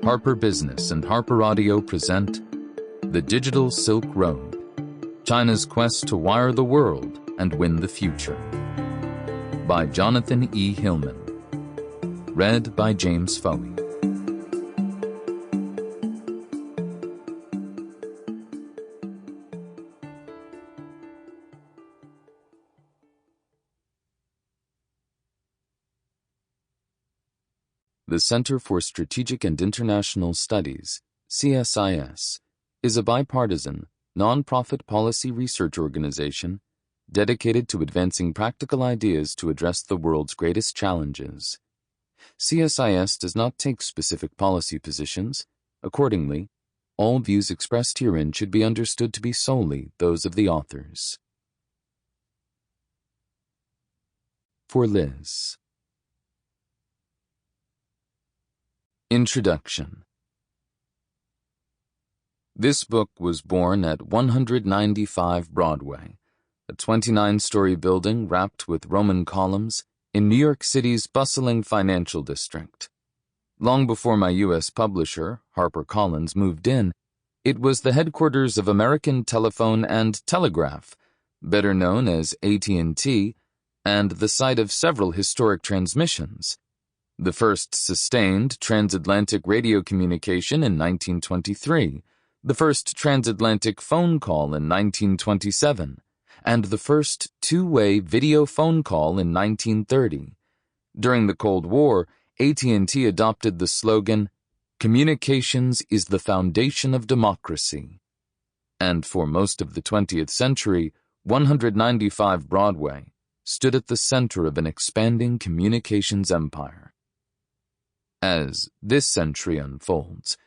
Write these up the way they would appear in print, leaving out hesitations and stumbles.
Harper Business and HarperAudio present The Digital Silk Road, China's Quest to Wire the World and Win the Future, by Jonathan E. Hillman. Read by James Fouhey. The Center for Strategic and International Studies, CSIS, is a bipartisan, nonprofit policy research organization dedicated to advancing practical ideas to address the world's greatest challenges. CSIS does not take specific policy positions. Accordingly, all views expressed herein should be understood to be solely those of the authors. For Liz. Introduction. This book was born at 195 Broadway, a 29-story building wrapped with Roman columns in New York City's bustling financial district. Long before my U.S. publisher, HarperCollins, moved in, it was the headquarters of American Telephone and Telegraph, better known as AT&T, and the site of several historic transmissions. The first sustained transatlantic radio communication in 1923, the first transatlantic phone call in 1927, and the first two-way video phone call in 1930. During the Cold War, AT&T adopted the slogan, "Communications is the foundation of democracy." And for most of the 20th century, 195 Broadway stood at the center of an expanding communications empire. As this century unfolds,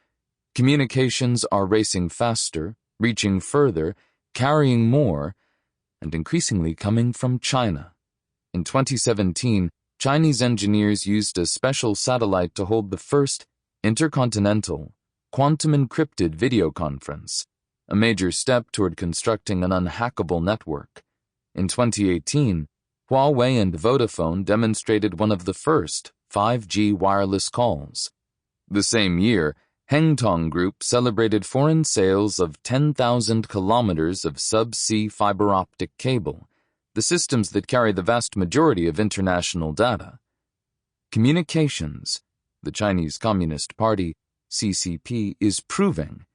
communications are racing faster, reaching further, carrying more, and increasingly coming from China. In 2017, Chinese engineers used a special satellite to hold the first intercontinental, quantum-encrypted video conference, a major step toward constructing an unhackable network. In 2018, Huawei and Vodafone demonstrated one of the first 5G wireless calls. The same year, Hengtong Group celebrated foreign sales of 10,000 kilometers of sub-sea fiber optic cable, the systems that carry the vast majority of international data. Communications, the Chinese Communist Party, CCP, is proving,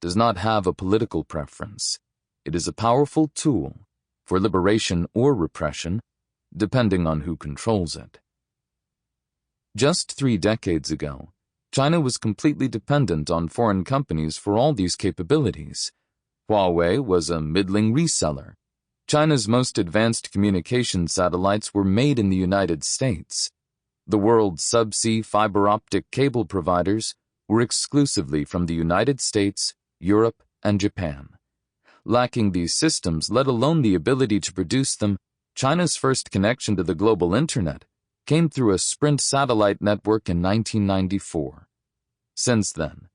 does not have a political preference. It is a powerful tool for liberation or repression, depending on who controls it. Just 3 decades ago, China was completely dependent on foreign companies for all these capabilities. Huawei was a middling reseller. China's most advanced communication satellites were made in the United States. The world's sub-sea fiber optic cable providers were exclusively from the United States, Europe, and Japan. Lacking these systems, let alone the ability to produce them, China's first connection to the global internet came through a Sprint satellite network in 1994. Since then,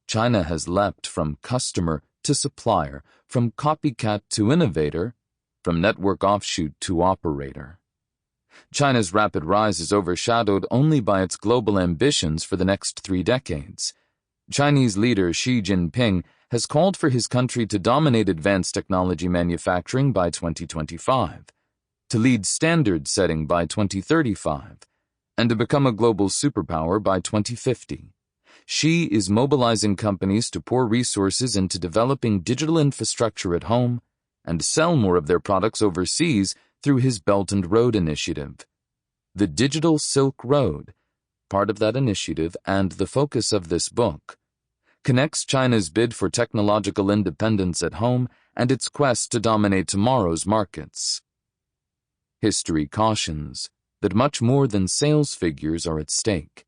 China has leapt from customer to supplier, from copycat to innovator, from network offshoot to operator. China's rapid rise is overshadowed only by its global ambitions for the next 3 decades. Chinese leader Xi Jinping has called for his country to dominate advanced technology manufacturing by 2025. To lead standard setting by 2035, and to become a global superpower by 2050. Xi is mobilizing companies to pour resources into developing digital infrastructure at home and sell more of their products overseas through his Belt and Road Initiative. The Digital Silk Road, part of that initiative and the focus of this book, connects China's bid for technological independence at home and its quest to dominate tomorrow's markets. History cautions that much more than sales figures are at stake.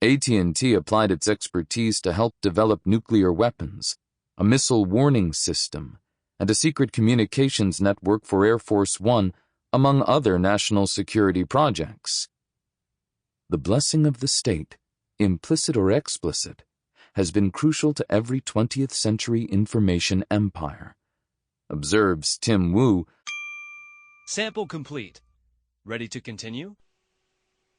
AT&T applied its expertise to help develop nuclear weapons, a missile warning system, and a secret communications network for Air Force One, among other national security projects. The blessing of the state, implicit or explicit, has been crucial to every 20th century information empire, observes Tim Wu. Sample complete. Ready to continue?